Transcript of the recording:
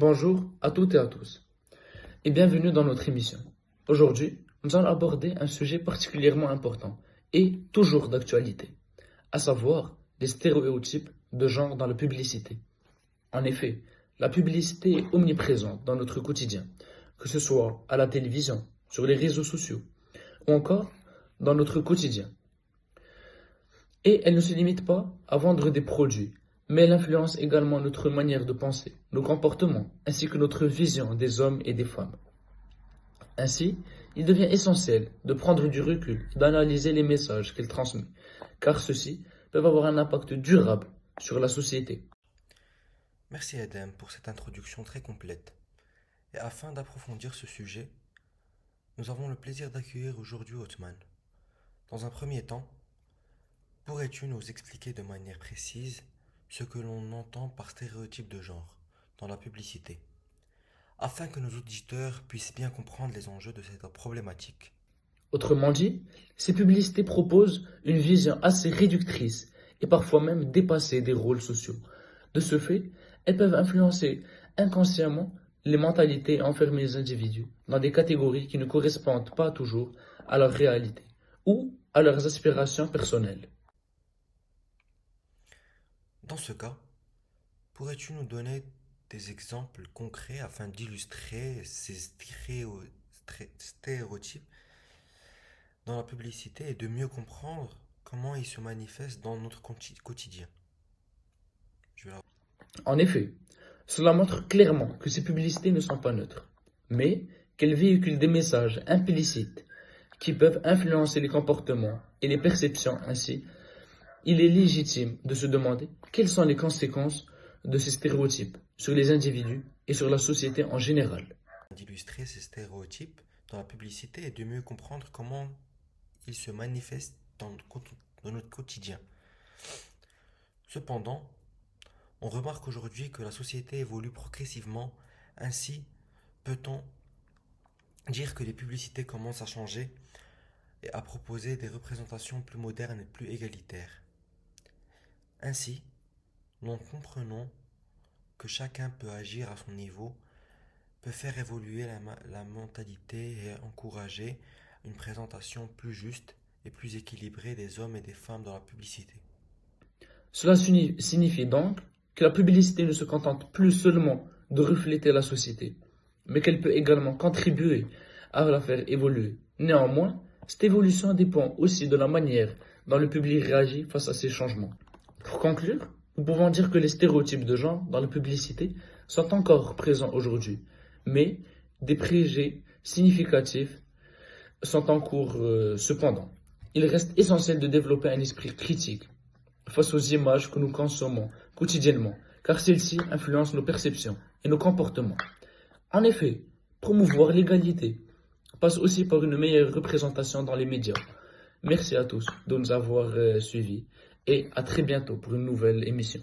Bonjour à toutes et à tous et bienvenue dans notre émission. Aujourd'hui, nous allons aborder un sujet particulièrement important et toujours d'actualité, à savoir les stéréotypes de genre dans la publicité. En effet, la publicité est omniprésente dans notre quotidien, que ce soit à la télévision, sur les réseaux sociaux ou encore dans notre quotidien. Et elle ne se limite pas à vendre des produits, mais elle influence également notre manière de penser, nos comportements, ainsi que notre vision des hommes et des femmes. Ainsi, il devient essentiel de prendre du recul et d'analyser les messages qu'elle transmet, car ceux-ci peuvent avoir un impact durable sur la société. Merci Edem pour cette introduction très complète. Et afin d'approfondir ce sujet, nous avons le plaisir d'accueillir aujourd'hui Othman. Dans un premier temps, pourrais-tu nous expliquer de manière précise ce que l'on entend par stéréotype de genre dans la publicité, afin que nos auditeurs puissent bien comprendre les enjeux de cette problématique? Autrement dit, ces publicités proposent une vision assez réductrice et parfois même dépassée des rôles sociaux. De ce fait, elles peuvent influencer inconsciemment les mentalités et enfermer les individus dans des catégories qui ne correspondent pas toujours à leur réalité ou à leurs aspirations personnelles. Dans ce cas, pourrais-tu nous donner des exemples concrets afin d'illustrer ces stéréotypes dans la publicité et de mieux comprendre comment ils se manifestent dans notre quotidien? Je vais la- En effet, cela montre clairement que ces publicités ne sont pas neutres, mais qu'elles véhiculent des messages implicites qui peuvent influencer les comportements et les perceptions. Ainsi, il est légitime de se demander quelles sont les conséquences de ces stéréotypes sur les individus et sur la société en général. D'illustrer ces stéréotypes dans la publicité et de mieux comprendre comment ils se manifestent dans notre quotidien. Cependant, on remarque aujourd'hui que la société évolue progressivement. Ainsi, peut-on dire que les publicités commencent à changer et à proposer des représentations plus modernes et plus égalitaires. Ainsi, nous comprenons que chacun peut agir à son niveau, peut faire évoluer la mentalité et encourager une présentation plus juste et plus équilibrée des hommes et des femmes dans la publicité. Cela signifie donc que la publicité ne se contente plus seulement de refléter la société, mais qu'elle peut également contribuer à la faire évoluer. Néanmoins, cette évolution dépend aussi de la manière dont le public réagit face à ces changements. Pour conclure, nous pouvons dire que les stéréotypes de genre dans la publicité sont encore présents aujourd'hui, mais des préjugés significatifs sont en cours cependant. Il reste essentiel de développer un esprit critique face aux images que nous consommons quotidiennement, car celles-ci influencent nos perceptions et nos comportements. En effet, promouvoir l'égalité passe aussi par une meilleure représentation dans les médias. Merci à tous de nous avoir suivis et à très bientôt pour une nouvelle émission.